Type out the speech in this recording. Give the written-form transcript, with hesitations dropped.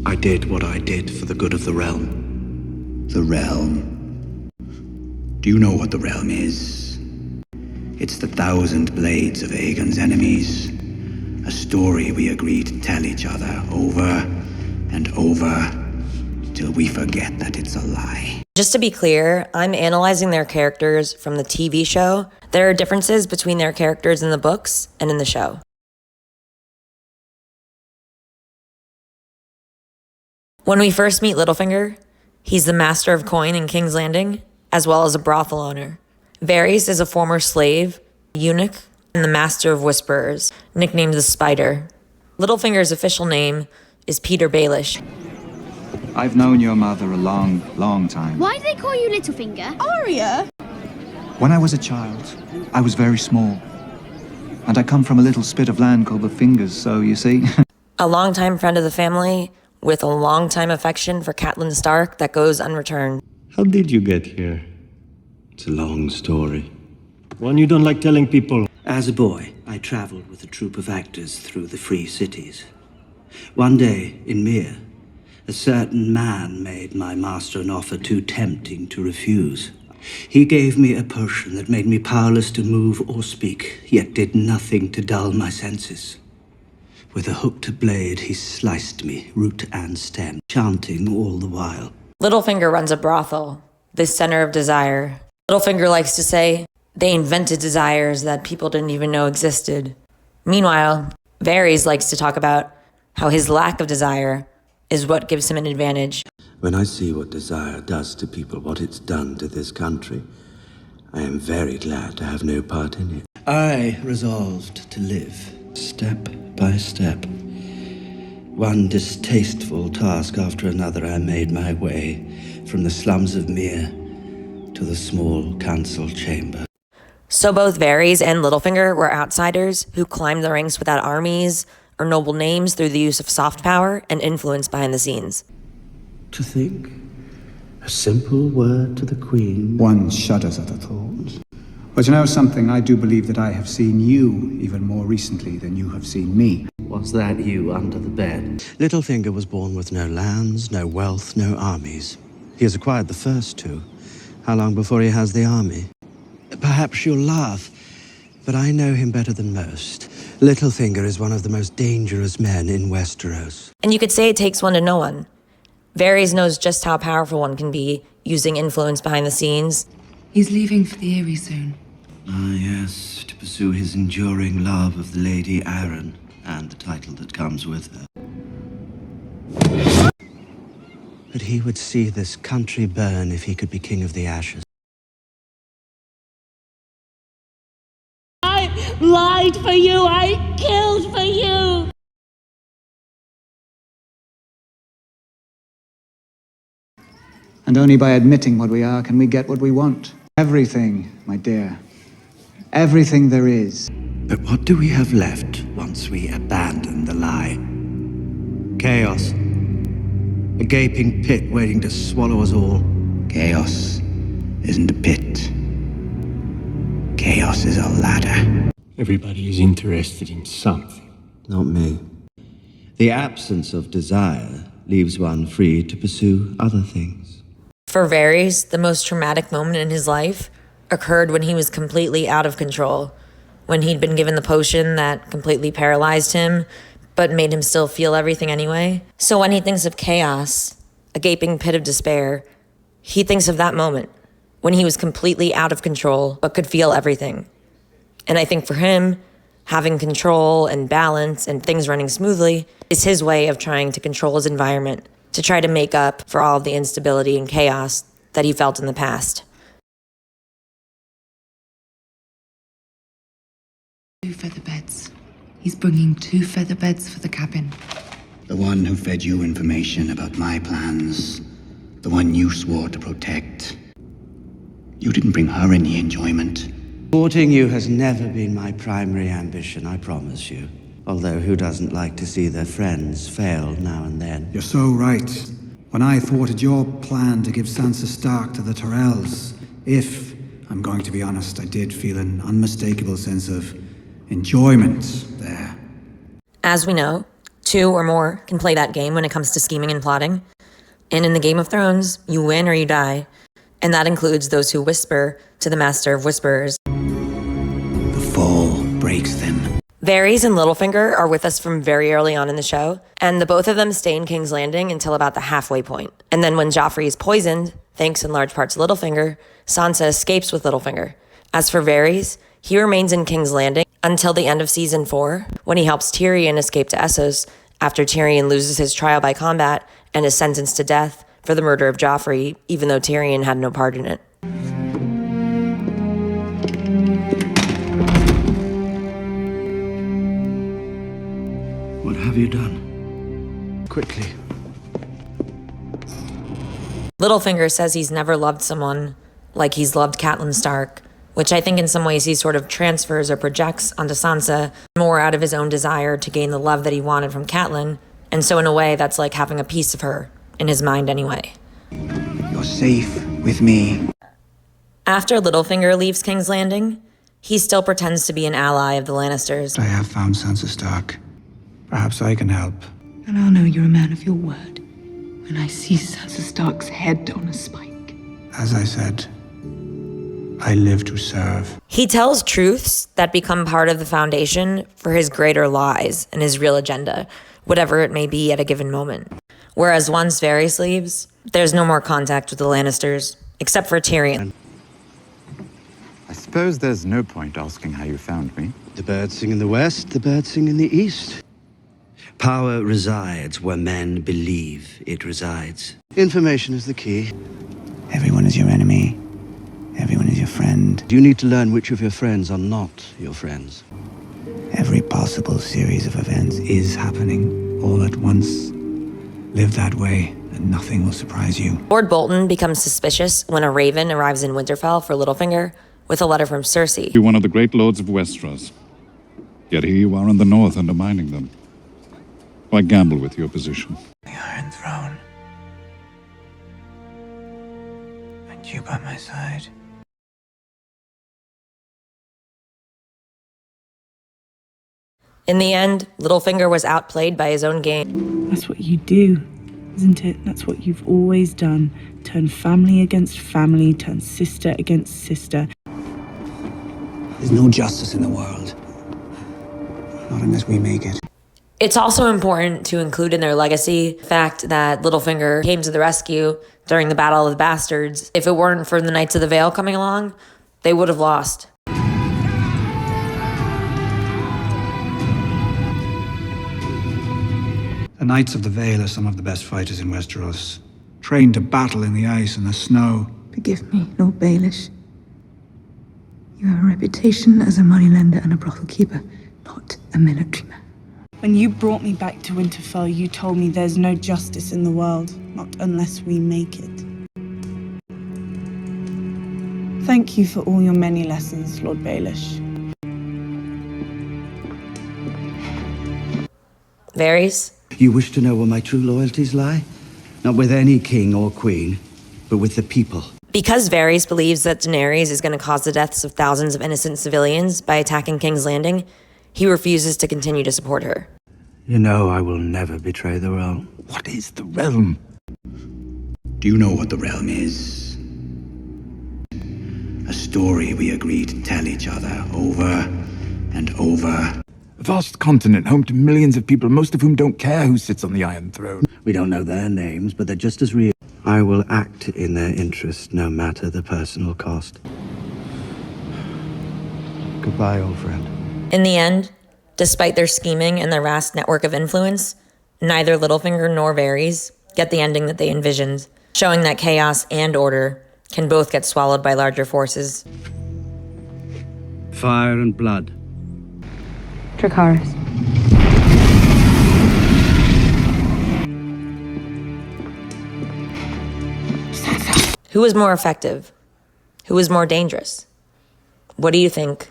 I did what I did for the good of the realm. The realm. Do you know what the realm is? It's the 1,000 blades of Aegon's enemies. A story we agreed to tell each other over and over till we forget that it's a lie. Just to be clear, I'm analyzing their characters from the TV show. There are differences between their characters in the books and in the show. When we first meet Littlefinger, he's the master of coin in King's Landing, as well as a brothel owner. Varys is a former slave, eunuch, and the master of whisperers, nicknamed the Spider. Littlefinger's official name is Peter Baelish. I've known your mother a long, long time. Why do they call you Littlefinger? Arya! When I was a child, I was very small. And I come from a little spit of land called the Fingers, so you see. A longtime friend of the family, with a longtime affection for Catelyn Stark that goes unreturned. How did you get here? It's a long story. One you don't like telling people. As a boy, I traveled with a troupe of actors through the free cities. One day, in Myr, a certain man made my master an offer too tempting to refuse. He gave me a potion that made me powerless to move or speak, yet did nothing to dull my senses. With a hooked blade, he sliced me, root and stem, chanting all the while. Littlefinger runs a brothel, this center of desire. Littlefinger likes to say, they invented desires that people didn't even know existed. Meanwhile, Varys likes to talk about how his lack of desire is what gives him an advantage. When I see what desire does to people, what it's done to this country, I am very glad to have no part in it. I resolved to live, step by step. One distasteful task after another, I made my way from the slums of Myr to the small council chamber. So both Varys and Littlefinger were outsiders who climbed the ranks without armies or noble names through the use of soft power and influence behind the scenes. To think, a simple word to the Queen. One shudders at the thought. But you know something, I do believe that I have seen you even more recently than you have seen me. Was that you under the bed? Littlefinger was born with no lands, no wealth, no armies. He has acquired the first two. How long before he has the army? Perhaps you'll laugh, but I know him better than most. Littlefinger is one of the most dangerous men in Westeros. And you could say it takes one to know one. Varys knows just how powerful one can be using influence behind the scenes. He's leaving for the Eyrie soon. Ah, yes, to pursue his enduring love of the Lady Arryn and the title that comes with her. But he would see this country burn if he could be king of the ashes. I lied for you, I killed for you! And only by admitting what we are can we get what we want. Everything, my dear. Everything there is. But what do we have left once we abandon the lie? Chaos. A gaping pit waiting to swallow us all. Chaos isn't a pit. Chaos is a ladder. Everybody is interested in something. Not me. The absence of desire leaves one free to pursue other things. For Varys, the most traumatic moment in his life occurred when he was completely out of control, when he'd been given the potion that completely paralyzed him, but made him still feel everything anyway. So when he thinks of chaos, a gaping pit of despair, he thinks of that moment, when he was completely out of control, but could feel everything. And I think for him, having control and balance and things running smoothly is his way of trying to control his environment, to try to make up for all of the instability and chaos that he felt in the past. 2 feather beds. He's bringing 2 feather beds for the cabin. The one who fed you information about my plans. The one you swore to protect. You didn't bring her any enjoyment. Courting you has never been my primary ambition, I promise you. Although who doesn't like to see their friends fail now and then? You're so right. When I thwarted your plan to give Sansa Stark to the Tyrells, I'm going to be honest, I did feel an unmistakable sense of enjoyment there. As we know, 2 or more can play that game when it comes to scheming and plotting. And in the Game of Thrones, you win or you die. And that includes those who whisper to the Master of Whisperers. The fall breaks them. Varys and Littlefinger are with us from very early on in the show, and the both of them stay in King's Landing until about the halfway point. And then when Joffrey is poisoned, thanks in large part to Littlefinger, Sansa escapes with Littlefinger. As for Varys, he remains in King's Landing until the end of Season 4, when he helps Tyrion escape to Essos after Tyrion loses his trial by combat and is sentenced to death for the murder of Joffrey, even though Tyrion had no part in it. What have you done? Quickly. Littlefinger says he's never loved someone like he's loved Catelyn Stark, which I think in some ways he sort of transfers or projects onto Sansa more out of his own desire to gain the love that he wanted from Catelyn, and so in a way that's like having a piece of her, in his mind anyway. You're safe with me. After Littlefinger leaves King's Landing, he still pretends to be an ally of the Lannisters. I have found Sansa Stark. Perhaps I can help. And I'll know you're a man of your word when I see Sansa Stark's head on a spike. As I said, I live to serve. He tells truths that become part of the foundation for his greater lies and his real agenda, whatever it may be at a given moment. Whereas once Varys leaves, there's no more contact with the Lannisters, except for Tyrion. I suppose there's no point asking how you found me. The birds sing in the west, the birds sing in the east. Power resides where men believe it resides. Information is the key. Everyone is your enemy. Everyone is your friend. You need to learn which of your friends are not your friends. Every possible series of events is happening all at once. Live that way, and nothing will surprise you. Lord Bolton becomes suspicious when a raven arrives in Winterfell for Littlefinger with a letter from Cersei. You're one of the great lords of Westeros. Yet here you are in the north undermining them. Why gamble with your position? The Iron Throne. And you by my side. In the end, Littlefinger was outplayed by his own game. That's what you do, isn't it? That's what you've always done. Turn family against family, turn sister against sister. There's no justice in the world. Not unless we make it. It's also important to include in their legacy the fact that Littlefinger came to the rescue during the Battle of the Bastards. If it weren't for the Knights of the Vale coming along, they would have lost. The Knights of the Vale are some of the best fighters in Westeros, trained to battle in the ice and the snow. Forgive me, Lord Baelish. You have a reputation as a moneylender and a brothel keeper, not a military man. When you brought me back to Winterfell, you told me there's no justice in the world, not unless we make it. Thank you for all your many lessons, Lord Baelish. Varys? You wish to know where my true loyalties lie? Not with any king or queen, but with the people. Because Varys believes that Daenerys is going to cause the deaths of thousands of innocent civilians by attacking King's Landing, he refuses to continue to support her. You know I will never betray the realm. What is the realm? Do you know what the realm is? A story we agreed to tell each other over and over. A vast continent home to millions of people, most of whom don't care who sits on the Iron Throne. We don't know their names, but they're just as real. I will act in their interest, no matter the personal cost. Goodbye, old friend. In the end, despite their scheming and their vast network of influence, neither Littlefinger nor Varys get the ending that they envisioned, showing that chaos and order can both get swallowed by larger forces. Fire and blood. Dracarys. Who was more effective? Who was more dangerous? What do you think?